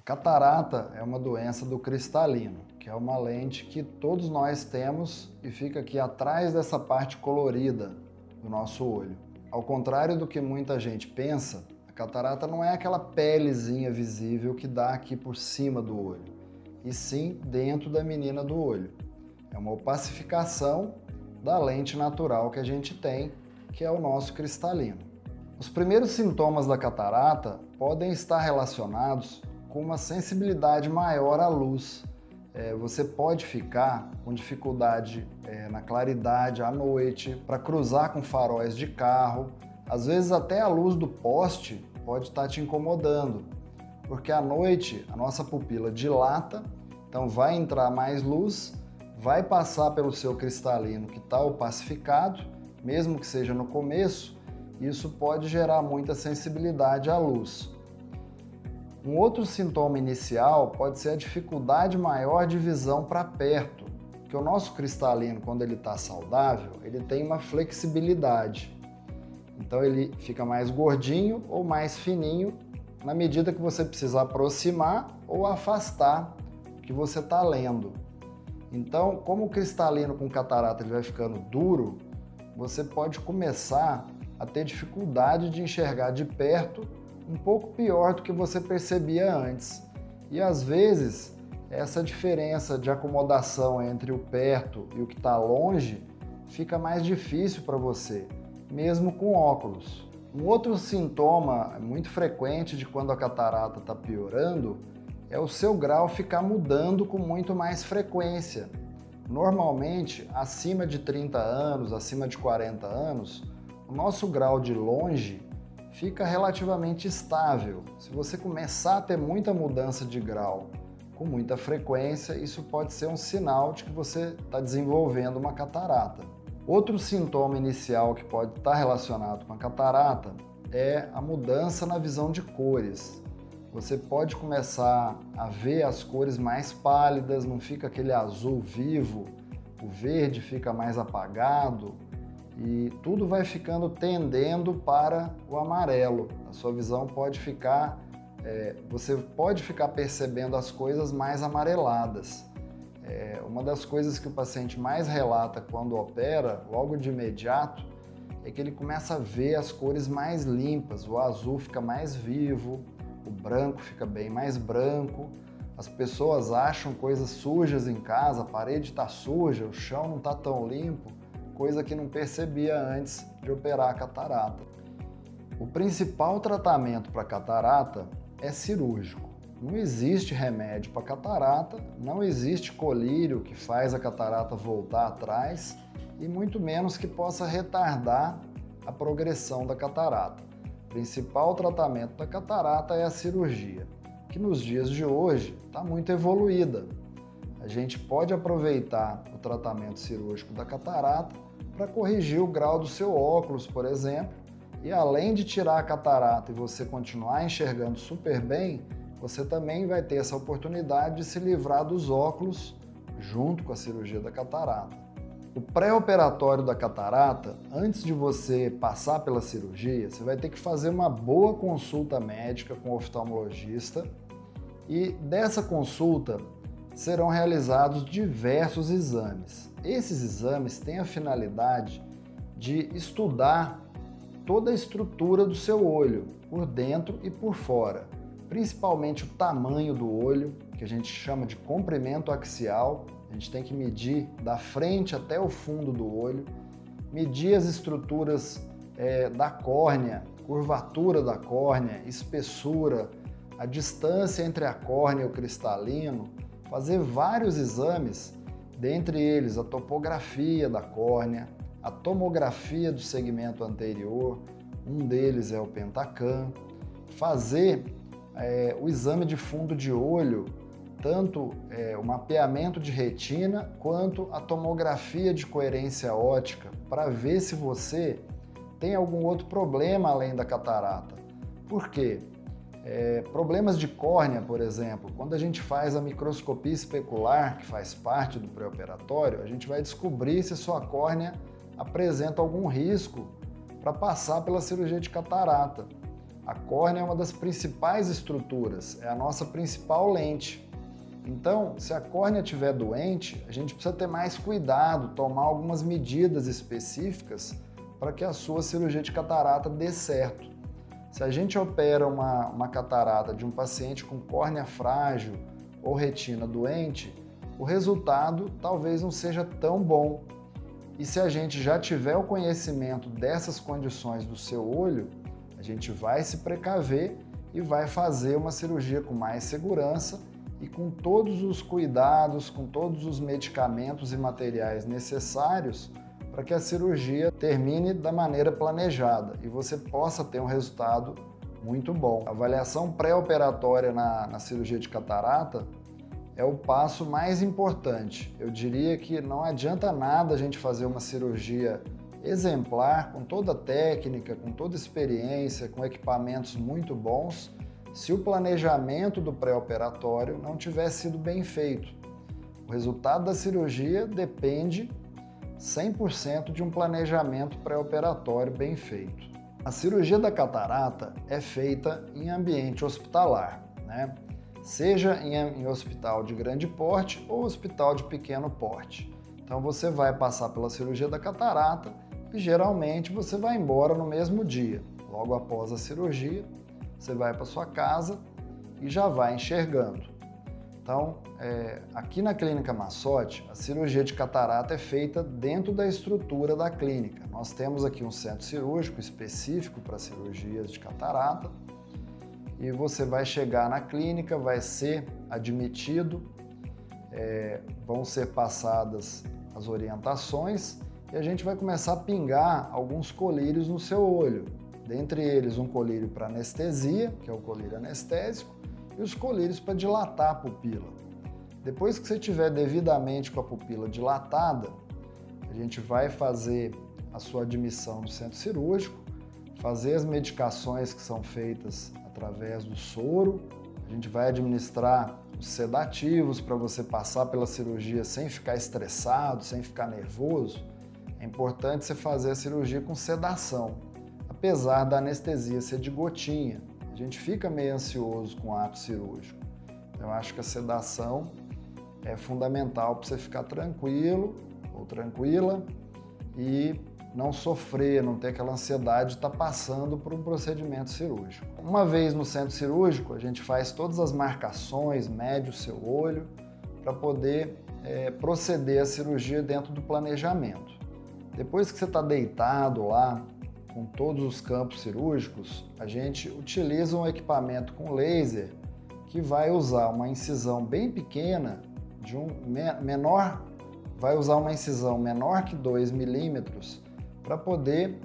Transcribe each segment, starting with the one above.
Catarata é uma doença do cristalino, que é uma lente que todos nós temos e fica aqui atrás dessa parte colorida do nosso olho. Ao contrário do que muita gente pensa, a catarata não é aquela pelezinha visível que dá aqui por cima do olho, e sim dentro da menina do olho. É uma opacificação da lente natural que a gente tem, que é o nosso cristalino. Os primeiros sintomas da catarata podem estar relacionados com uma sensibilidade maior à luz. Você pode ficar com dificuldade na claridade à noite, para cruzar com faróis de carro. Às vezes até a luz do poste pode estar te incomodando, porque à noite a nossa pupila dilata, então vai entrar mais luz, vai passar pelo seu cristalino que está opacificado, mesmo que seja no começo, isso pode gerar muita sensibilidade à luz. Um outro sintoma inicial pode ser a dificuldade maior de visão para perto, porque o nosso cristalino, quando ele está saudável, ele tem uma flexibilidade. Então ele fica mais gordinho ou mais fininho na medida que você precisa aproximar ou afastar o que você está lendo. Então, como o cristalino com catarata ele vai ficando duro, você pode começar a ter dificuldade de enxergar de perto um pouco pior do que você percebia antes. E às vezes, essa diferença de acomodação entre o perto e o que está longe fica mais difícil para você, mesmo com óculos. Um outro sintoma muito frequente de quando a catarata está piorando é o seu grau ficar mudando com muito mais frequência. Normalmente, acima de 30 anos, acima de 40 anos, o nosso grau de longe fica relativamente estável. Se você começar a ter muita mudança de grau com muita frequência, isso pode ser um sinal de que você está desenvolvendo uma catarata. Outro sintoma inicial que pode estar relacionado com a catarata é a mudança na visão de cores. Você pode começar a ver as cores mais pálidas, não fica aquele azul vivo, o verde fica mais apagado, e tudo vai ficando tendendo para o amarelo. A sua visão pode ficar, você pode ficar percebendo as coisas mais amareladas. Uma das coisas que o paciente mais relata quando opera, logo de imediato, é que ele começa a ver as cores mais limpas, o azul fica mais vivo, o branco fica bem mais branco. As pessoas acham coisas sujas em casa, a parede está suja, o chão não está tão limpo, coisa que não percebia antes de operar a catarata. O principal tratamento para catarata é cirúrgico. Não existe remédio para catarata, não existe colírio que faz a catarata voltar atrás e muito menos que possa retardar a progressão da catarata. O principal tratamento da catarata é a cirurgia, que nos dias de hoje está muito evoluída. A gente pode aproveitar o tratamento cirúrgico da catarata para corrigir o grau do seu óculos, por exemplo, e além de tirar a catarata e você continuar enxergando super bem, você também vai ter essa oportunidade de se livrar dos óculos junto com a cirurgia da catarata. O pré-operatório da catarata, antes de você passar pela cirurgia, você vai ter que fazer uma boa consulta médica com o oftalmologista e dessa consulta serão realizados diversos exames. Esses exames têm a finalidade de estudar toda a estrutura do seu olho, por dentro e por fora, principalmente o tamanho do olho, que a gente chama de comprimento axial. A gente tem que medir da frente até o fundo do olho, medir as estruturas da córnea, curvatura da córnea, espessura, a distância entre a córnea e o cristalino, fazer vários exames, dentre eles a topografia da córnea, a tomografia do segmento anterior, um deles é o Pentacam, fazer o exame de fundo de olho, tanto o mapeamento de retina quanto a tomografia de coerência óptica, para ver se você tem algum outro problema além da catarata. Por quê? Problemas de córnea, por exemplo, quando a gente faz a microscopia especular, que faz parte do pré-operatório, a gente vai descobrir se a sua córnea apresenta algum risco para passar pela cirurgia de catarata. A córnea é uma das principais estruturas, é a nossa principal lente. Então, se a córnea estiver doente, a gente precisa ter mais cuidado, tomar algumas medidas específicas para que a sua cirurgia de catarata dê certo. Se a gente opera uma catarata de um paciente com córnea frágil ou retina doente, o resultado talvez não seja tão bom. E se a gente já tiver o conhecimento dessas condições do seu olho, a gente vai se precaver e vai fazer uma cirurgia com mais segurança e com todos os cuidados, com todos os medicamentos e materiais necessários para que a cirurgia termine da maneira planejada e você possa ter um resultado muito bom. A avaliação pré-operatória na cirurgia de catarata é o passo mais importante. Eu diria que não adianta nada a gente fazer uma cirurgia exemplar, com toda a técnica, com toda a experiência, com equipamentos muito bons, se o planejamento do pré-operatório não tiver sido bem feito. O resultado da cirurgia depende 100% de um planejamento pré-operatório bem feito. A cirurgia da catarata é feita em ambiente hospitalar, né? Seja em hospital de grande porte ou hospital de pequeno porte. Então você vai passar pela cirurgia da catarata e geralmente você vai embora no mesmo dia. Logo após a cirurgia, você vai para sua casa e já vai enxergando. Então, aqui na Clínica Massotti, a cirurgia de catarata é feita dentro da estrutura da clínica. Nós temos aqui um centro cirúrgico específico para cirurgias de catarata e você vai chegar na clínica, vai ser admitido, vão ser passadas as orientações e a gente vai começar a pingar alguns colírios no seu olho. Dentre eles, um colírio para anestesia, que é o colírio anestésico, e os colírios para dilatar a pupila. Depois que você tiver devidamente com a pupila dilatada, a gente vai fazer a sua admissão no centro cirúrgico, fazer as medicações que são feitas através do soro, a gente vai administrar os sedativos para você passar pela cirurgia sem ficar estressado, sem ficar nervoso. É importante você fazer a cirurgia com sedação, apesar da anestesia ser de gotinha. A gente fica meio ansioso com o ato cirúrgico. Então, eu acho que a sedação é fundamental para você ficar tranquilo ou tranquila e não sofrer, não ter aquela ansiedade de estar passando por um procedimento cirúrgico. Uma vez no centro cirúrgico, a gente faz todas as marcações, mede o seu olho para poder proceder à cirurgia dentro do planejamento. Depois que você está deitado lá, com todos os campos cirúrgicos, a gente utiliza um equipamento com laser que vai usar uma incisão bem pequena, vai usar uma incisão menor que 2 milímetros para poder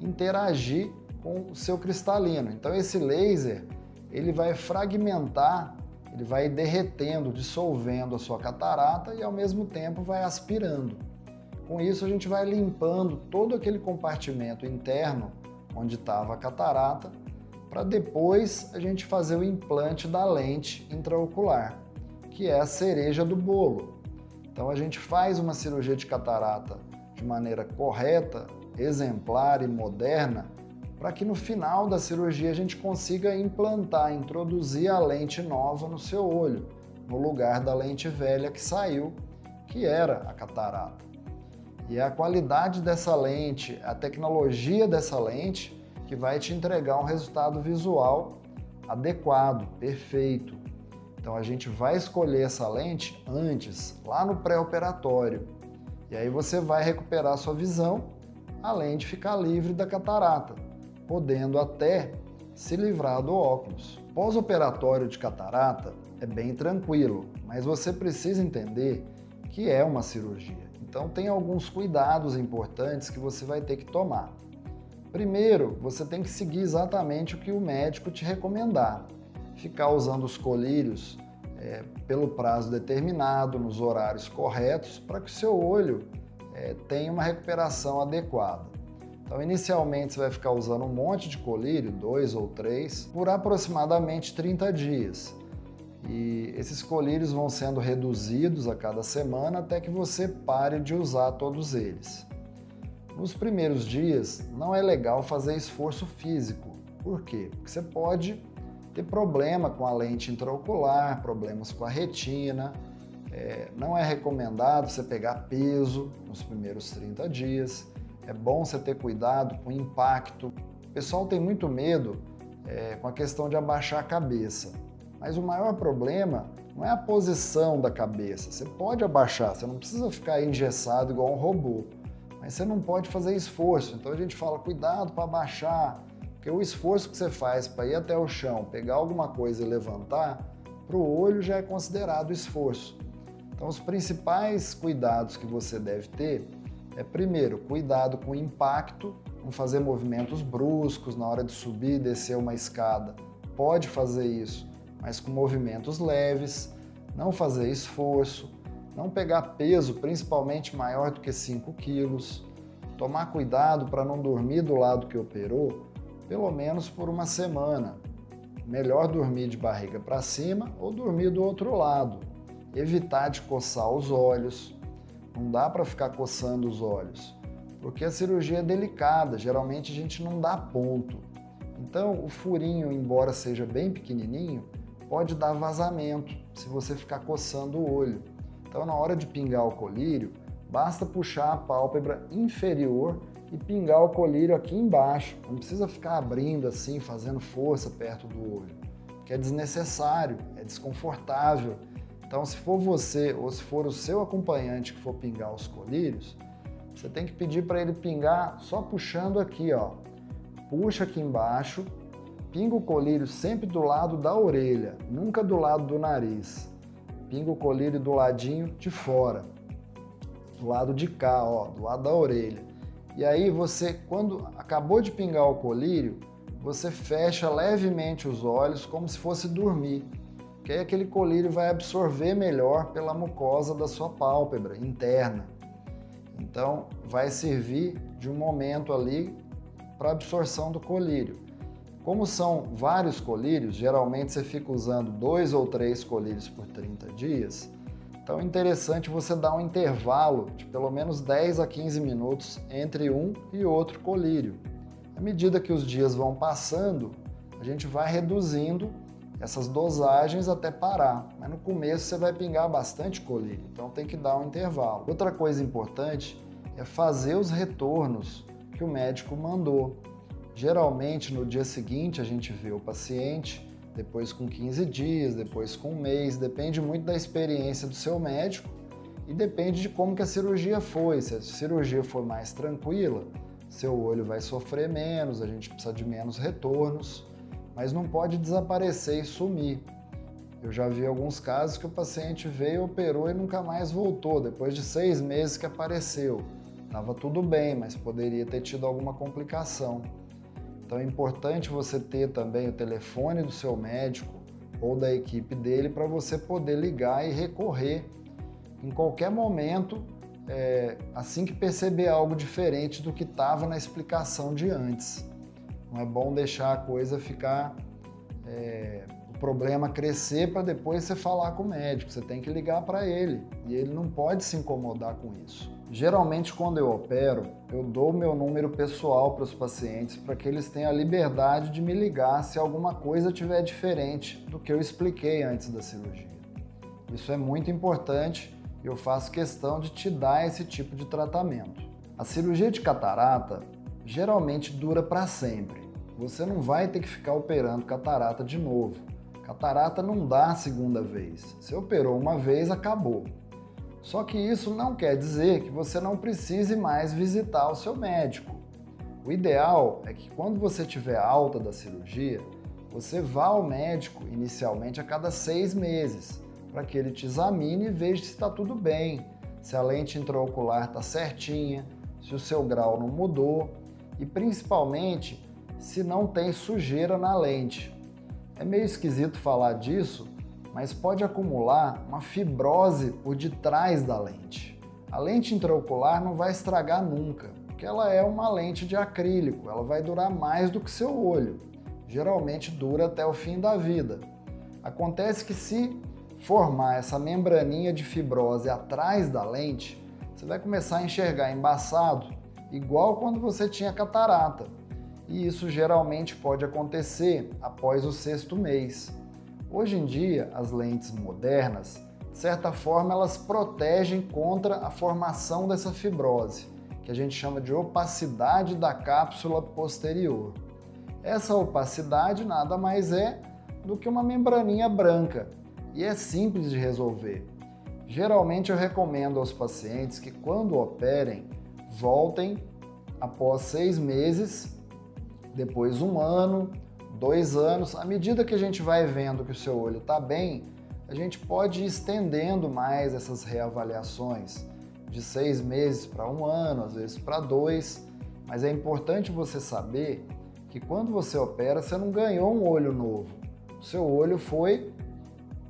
interagir com o seu cristalino. Então esse laser, ele vai fragmentar, ele vai derretendo, dissolvendo a sua catarata e ao mesmo tempo vai aspirando. Com isso a gente vai limpando todo aquele compartimento interno onde estava a catarata, para depois a gente fazer o implante da lente intraocular, que é a cereja do bolo. Então a gente faz uma cirurgia de catarata de maneira correta, exemplar e moderna, para que no final da cirurgia a gente consiga implantar, introduzir a lente nova no seu olho, no lugar da lente velha que saiu, que era a catarata. E é a qualidade dessa lente, a tecnologia dessa lente, que vai te entregar um resultado visual adequado, perfeito. Então a gente vai escolher essa lente antes, lá no pré-operatório. E aí você vai recuperar a sua visão, além de ficar livre da catarata, podendo até se livrar do óculos. Pós-operatório de catarata é bem tranquilo, mas você precisa entender que é uma cirurgia. Então tem alguns cuidados importantes que você vai ter que tomar. Primeiro, você tem que seguir exatamente o que o médico te recomendar. Ficar usando os colírios pelo prazo determinado, nos horários corretos, para que o seu olho tenha uma recuperação adequada. Então, inicialmente, você vai ficar usando um monte de colírio, 2 ou 3, por aproximadamente 30 dias. E esses colírios vão sendo reduzidos a cada semana até que você pare de usar todos eles. Nos primeiros dias, não é legal fazer esforço físico, Por quê? Porque você pode ter problema com a lente intraocular, problemas com a retina. Não é recomendado você pegar peso nos primeiros 30 dias. É bom você ter cuidado com o impacto. O pessoal tem muito medo com a questão de abaixar a cabeça. Mas o maior problema não é a posição da cabeça. Você pode abaixar, você não precisa ficar engessado igual um robô. Mas você não pode fazer esforço. Então a gente fala, cuidado para abaixar. Porque o esforço que você faz para ir até o chão, pegar alguma coisa e levantar, para o olho já é considerado esforço. Então os principais cuidados que você deve ter é, primeiro, cuidado com o impacto, não fazer movimentos bruscos na hora de subir e descer uma escada. Pode fazer isso, mas com movimentos leves, não fazer esforço, não pegar peso, principalmente maior do que 5 quilos, tomar cuidado para não dormir do lado que operou, pelo menos por uma semana. Melhor dormir de barriga para cima ou dormir do outro lado. Evitar de coçar os olhos, não dá para ficar coçando os olhos, porque a cirurgia é delicada, geralmente a gente não dá ponto. Então o furinho, embora seja bem pequenininho, pode dar vazamento se você ficar coçando o olho. Então na hora de pingar o colírio, basta puxar a pálpebra inferior e pingar o colírio aqui embaixo. Não precisa ficar abrindo assim, fazendo força perto do olho, que é desnecessário, é desconfortável. Então se for você ou se for o seu acompanhante que for pingar os colírios, você tem que pedir para ele pingar só puxando aqui, ó. Puxa aqui embaixo, pinga o colírio sempre do lado da orelha, nunca do lado do nariz. Pinga o colírio do ladinho de fora, do lado de cá, ó, do lado da orelha. E aí você, quando acabou de pingar o colírio, você fecha levemente os olhos como se fosse dormir. Que aí aquele colírio vai absorver melhor pela mucosa da sua pálpebra interna. Então vai servir de um momento ali para absorção do colírio. Como são vários colírios, geralmente você fica usando 2 ou 3 colírios por 30 dias, então é interessante você dar um intervalo de pelo menos 10 a 15 minutos entre um e outro colírio. À medida que os dias vão passando, a gente vai reduzindo essas dosagens até parar, mas no começo você vai pingar bastante colírio, então tem que dar um intervalo. Outra coisa importante é fazer os retornos que o médico mandou. Geralmente no dia seguinte a gente vê o paciente, depois com 15 dias, depois com um mês, depende muito da experiência do seu médico e depende de como que a cirurgia foi. Se a cirurgia for mais tranquila, seu olho vai sofrer menos, a gente precisa de menos retornos, mas não pode desaparecer e sumir. Eu já vi alguns casos que o paciente veio, operou e nunca mais voltou, depois de 6 meses que apareceu. Estava tudo bem, mas poderia ter tido alguma complicação. Então é importante você ter também o telefone do seu médico ou da equipe dele para você poder ligar e recorrer em qualquer momento, assim que perceber algo diferente do que estava na explicação de antes. Não é bom deixar a coisa ficar, o problema crescer para depois você falar com o médico. Você tem que ligar para ele e ele não pode se incomodar com isso. Geralmente, quando eu opero, eu dou o meu número pessoal para os pacientes para que eles tenham a liberdade de me ligar se alguma coisa estiver diferente do que eu expliquei antes da cirurgia. Isso é muito importante e eu faço questão de te dar esse tipo de tratamento. A cirurgia de catarata geralmente dura para sempre. Você não vai ter que ficar operando catarata de novo. Catarata não dá a segunda vez. Você operou uma vez, acabou. Só que isso não quer dizer que você não precise mais visitar o seu médico. O ideal é que quando você tiver alta da cirurgia, você vá ao médico inicialmente a cada 6 meses, para que ele te examine e veja se está tudo bem, se a lente intraocular está certinha, se o seu grau não mudou e principalmente se não tem sujeira na lente. É meio esquisito falar disso, mas pode acumular uma fibrose por detrás da lente. A lente intraocular não vai estragar nunca, porque ela é uma lente de acrílico, ela vai durar mais do que seu olho. Geralmente dura até o fim da vida. Acontece que se formar essa membraninha de fibrose atrás da lente, você vai começar a enxergar embaçado, igual quando você tinha catarata. e isso geralmente pode acontecer após o 6º mês. Hoje em dia, as lentes modernas, de certa forma, elas protegem contra a formação dessa fibrose, que a gente chama de opacidade da cápsula posterior. Essa opacidade nada mais é do que uma membraninha branca e é simples de resolver. Geralmente eu recomendo aos pacientes que quando operem, voltem após 6 meses, depois 1 ano, 2 anos. À medida que a gente vai vendo que o seu olho está bem, a gente pode ir estendendo mais essas reavaliações, de 6 meses para 1 ano, às vezes para 2, mas é importante você saber que quando você opera, você não ganhou um olho novo. O seu olho foi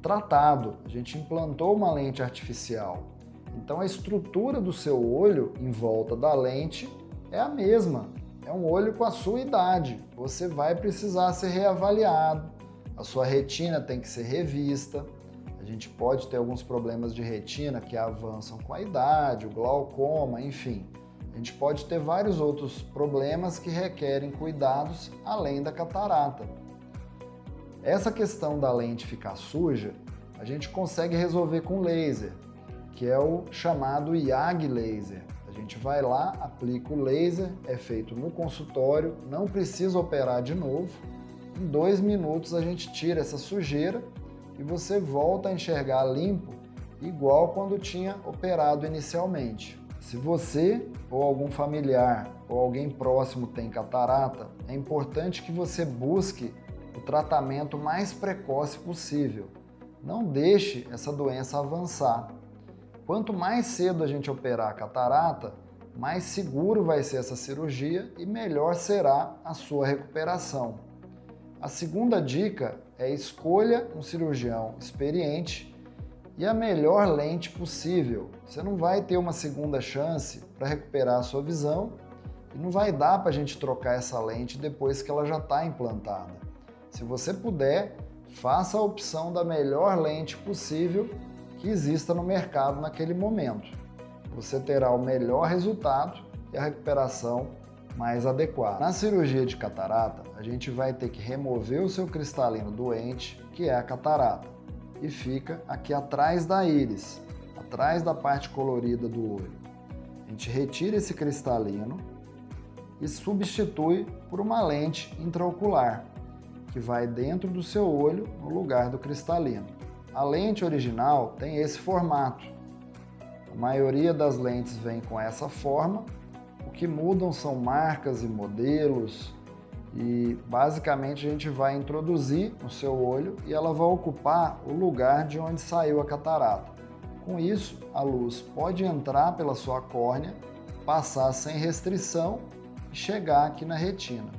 tratado, a gente implantou uma lente artificial. Então a estrutura do seu olho em volta da lente é a mesma, é um olho com a sua idade. Você vai precisar ser reavaliado, a sua retina tem que ser revista. A gente pode ter alguns problemas de retina que avançam com a idade, o glaucoma, enfim. A gente pode ter vários outros problemas que requerem cuidados além da catarata. Essa questão da lente ficar suja, a gente consegue resolver com laser, que é o chamado YAG laser. A gente vai lá, aplica o laser, é feito no consultório, não precisa operar de novo. Em 2 minutos a gente tira essa sujeira e você volta a enxergar limpo, igual quando tinha operado inicialmente. Se você ou algum familiar ou alguém próximo tem catarata, é importante que você busque o tratamento mais precoce possível. Não deixe essa doença avançar. Quanto mais cedo a gente operar a catarata, mais seguro vai ser essa cirurgia e melhor será a sua recuperação. A segunda dica é escolha um cirurgião experiente e a melhor lente possível. Você não vai ter uma segunda chance para recuperar a sua visão e não vai dar para a gente trocar essa lente depois que ela já está implantada. Se você puder, faça a opção da melhor lente possível que exista no mercado naquele momento. Você terá o melhor resultado e a recuperação mais adequada. Na cirurgia de catarata, a gente vai ter que remover o seu cristalino doente, que é a catarata, e fica aqui atrás da íris, atrás da parte colorida do olho. A gente retira esse cristalino e substitui por uma lente intraocular, que vai dentro do seu olho no lugar do cristalino. A lente original tem esse formato. A maioria das lentes vem com essa forma. O que mudam são marcas e modelos e basicamente a gente vai introduzir no seu olho e ela vai ocupar o lugar de onde saiu a catarata. Com isso, a luz pode entrar pela sua córnea, passar sem restrição e chegar aqui na retina.